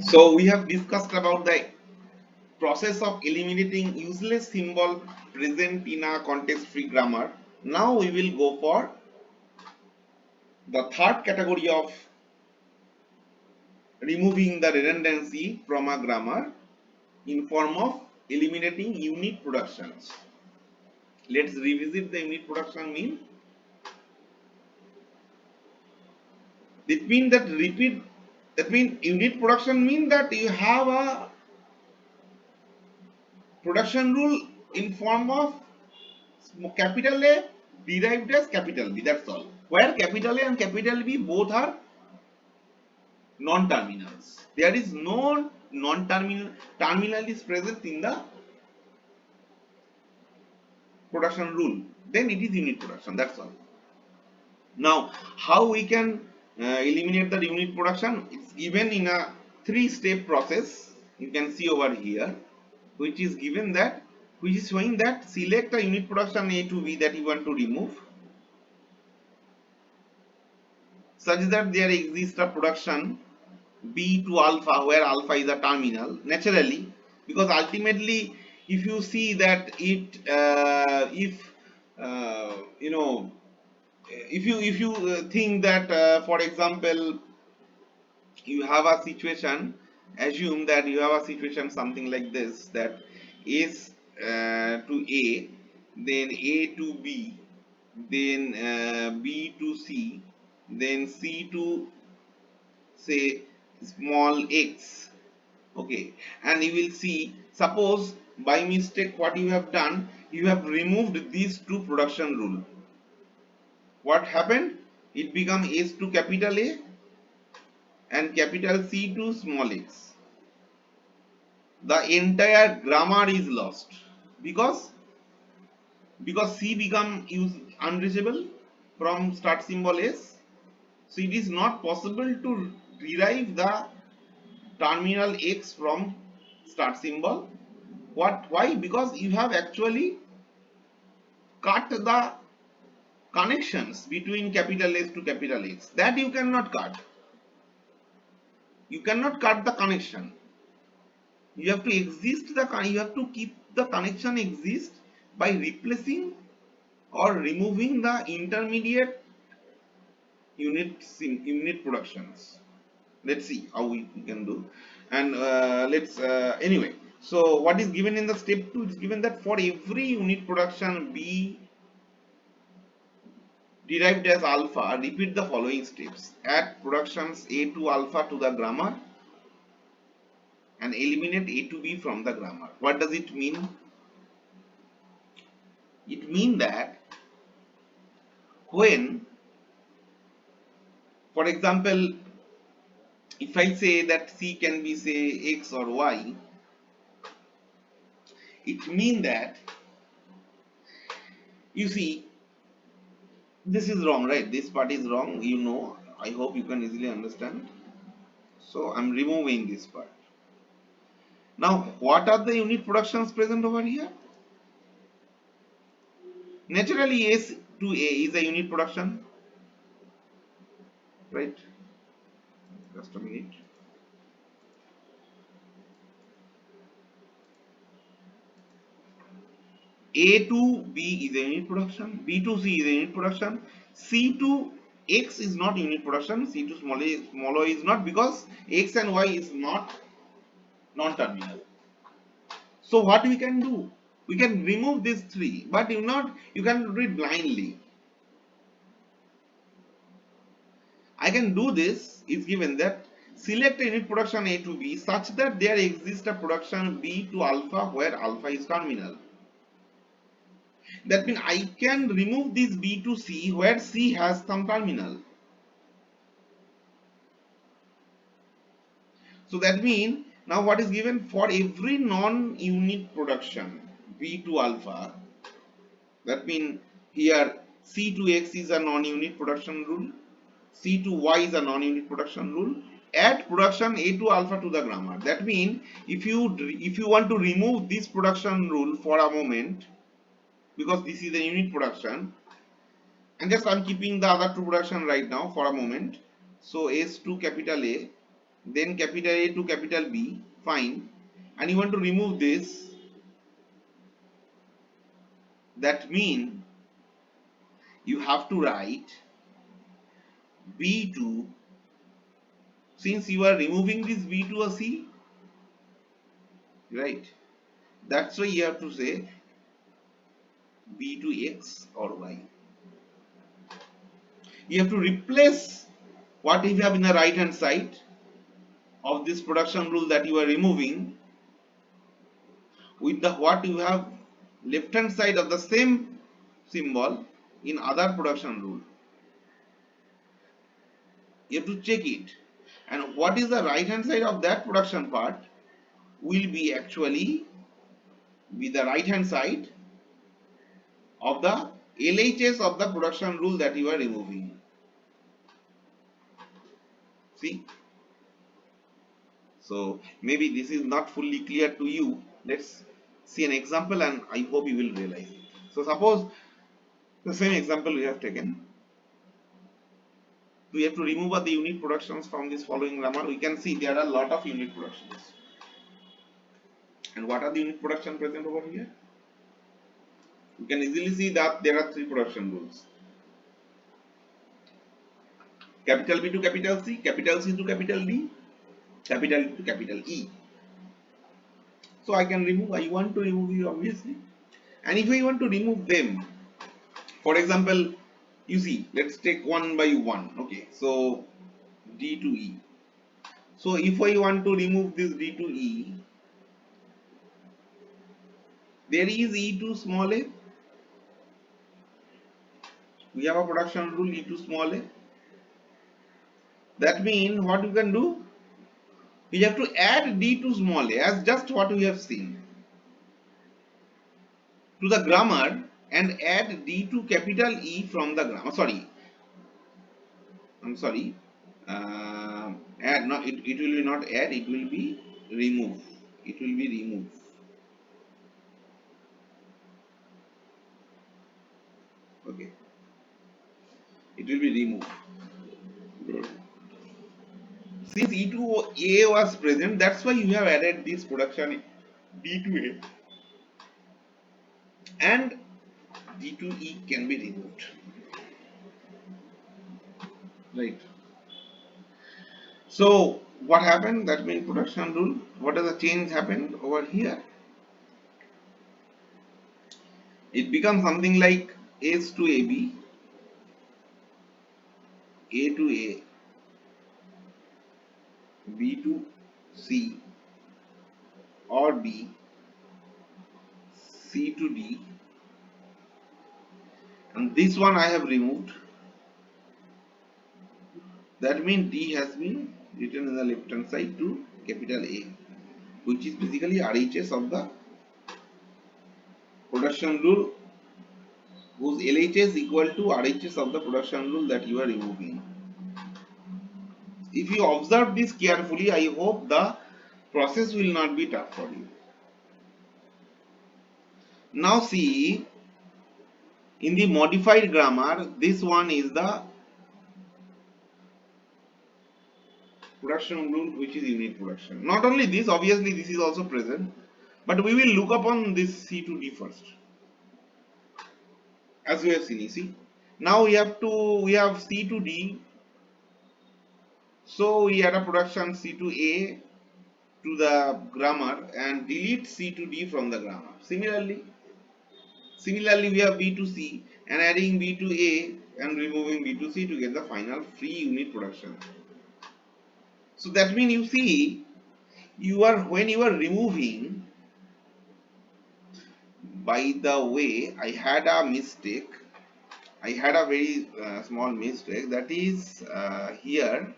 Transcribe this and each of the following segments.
So we have discussed about the process of eliminating useless symbol present in a context-free grammar. Now we will go for the third category of removing the redundancy from a grammar in form of eliminating unit productions. Let's revisit the unit production mean. It means that repeat. That means unit production mean that you have a production rule in form of capital A derived as capital B. That's all. Where capital A and capital B both are non-terminals. There is no non-terminal. Terminal is present in the production rule. Then it is unit production. That's all. Now, how we can eliminate the unit production? It's given in a three-step process. You can see over here, which is given that, which is showing that select a unit production A to B that you want to remove, such that there exists a production B to alpha where alpha is a terminal naturally, because ultimately if you see that it if you know, if you think that for example you have a situation, assume that you have a situation something like this, that S to A, then A to B, then B to C, then C to say small x. Okay, and you will see, suppose by mistake what you have done, you have removed these two production rule. What happened? It become S to capital A and capital C to small x. The entire grammar is lost because C become unreachable from start symbol S. So it is not possible to derive the terminal x from start symbol. Why? Because you have actually cut the connections between capital S to capital X. That you cannot cut. You cannot cut the connection. You have to you have to keep the connection exist by replacing or removing the intermediate unit productions. Let's see how we can do. And let's anyway. So what is given in the step 2? It's given that for every unit production B derived as alpha, repeat the following steps. Add productions A to alpha to the grammar and eliminate A to B from the grammar. What does it mean? It means that when, for example, if I say that C can be say X or Y, it means that, you see, this is wrong, right? This part is wrong, you know. I hope you can easily understand. So I'm removing this part. Now, what are the unit productions present over here? Naturally, S to A is a unit production, right? Just a minute. A to B is a unit production, B to C is a unit production, C to X is not unit production, C to small o is not, because X and Y is not non-terminal. So what we can do? We can remove these three, but you can do it blindly. I can do this is given that select a unit production A to B such that there exists a production B to alpha where alpha is terminal. That means I can remove this B to C where C has some terminal. So that means now what is given, for every non-unit production B to alpha, that means here C to X is a non-unit production rule, C to Y is a non-unit production rule, add production A to alpha to the grammar. That means if you want to remove this production rule for a moment, because this is a unit production, and just I'm keeping the other two production right now for a moment. So S to capital A, then capital A to capital B, fine, and you want to remove this, that means you have to write B2, since you are removing this B to a C, right? That's why you have to say B to X or Y. You have to replace what you have in the right hand side of this production rule that you are removing with the what you have left hand side of the same symbol in other production rule. You have to check it, and what is the right hand side of that production part will be actually be the right hand side of the LHS of the production rule that you are removing. See, so maybe this is not fully clear to you. Let's see an example and I hope you will realize it. So suppose the same example we have taken. We have to remove the unit productions from this following grammar. We can see there are a lot of unit productions. And what are the unit production present over here? You can easily see that there are three production rules. Capital B to capital C, capital C to capital D, capital D to capital E. So I can remove, I want to remove you obviously. And if I want to remove them, for example, you see, let's take one by one. Okay, so D to E. So if I want to remove this D to E, there is E to small a. We have a production rule E to small a. That means what you can do, you have to add D to small a as just what we have seen to the grammar and add D to capital E from the grammar. Sorry, I'm sorry. Add, no, it will be not add, it will be remove. It will be remove. Okay, it will be removed. Since E to A was present, that's why you have added this production D to A, and D to E can be removed. Right. So what happened? That means production rule. What is the change happened over here? It becomes something like S to AB, A to A, B to C, or B, C to D, and this one I have removed. That means D has been written in the left hand side to capital A, which is basically RHS of the production rule, whose LHS equal to RHS of the production rule that you are removing. If you observe this carefully, I hope the process will not be tough for you. Now see, in the modified grammar, this one is the production rule, which is unit production. Not only this, obviously this is also present, but we will look upon this C to D first. As we have seen, you see. Now we have C to D. So we add a production C to A to the grammar and delete C to D from the grammar. Similarly, we have B to C and adding B to A and removing B to C to get the final free unit production. So that means you see, when you are removing, by the way, I had a mistake. I had a very small mistake, that is here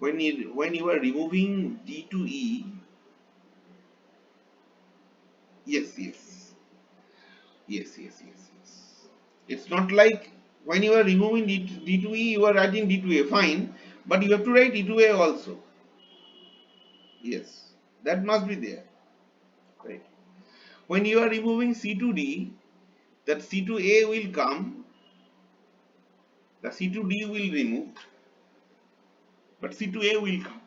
when you are removing D to E. Yes. It's not like when you are removing D to E, you are writing D to A, fine, but you have to write E to A also. Yes, that must be there, right? When you are removing C to D, that C to A will come, the C to D will remove, but C2A will come.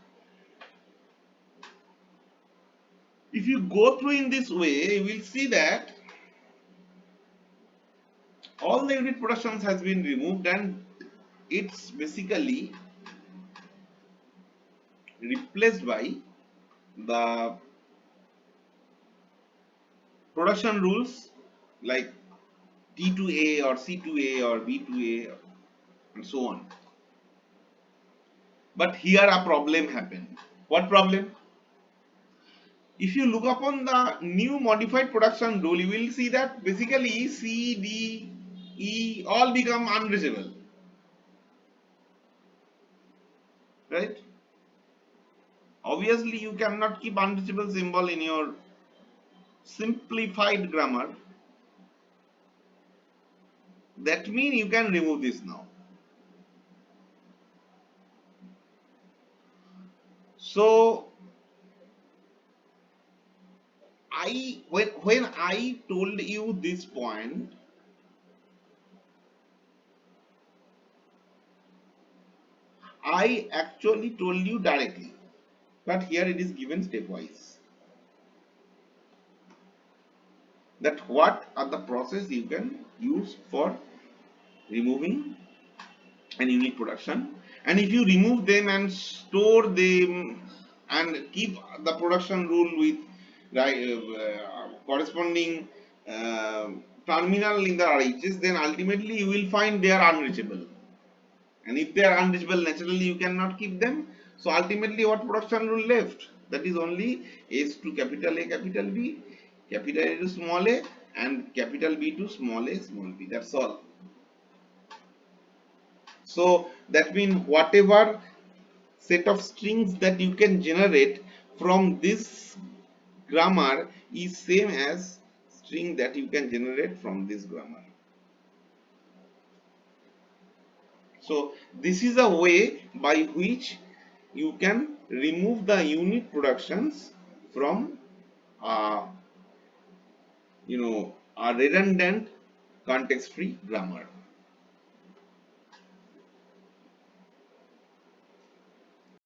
If you go through in this way, you will see that all the unit productions has been removed and it's basically replaced by the production rules like T2A or C2A or B2A and so on. But here a problem happened. What problem? If you look upon the new modified production rule, you will see that basically C, D, E all become unreachable, right? Obviously, you cannot keep unreachable symbol in your simplified grammar. That means you can remove this now. So when I told you this point, I actually told you directly, but here it is given stepwise. That what are the process you can use for removing an unit production, and if you remove them and store them and keep the production rule with corresponding terminal in the RHS, then ultimately you will find they are unreachable, and if they are unreachable, naturally you cannot keep them. So ultimately what production rule left? That is only S to capital A capital B, capital A to small a, and capital B to small a small b. That's all. So that means whatever set of strings that you can generate from this grammar is same as string that you can generate from this grammar. So this is a way by which you can remove the unit productions from a redundant context free grammar.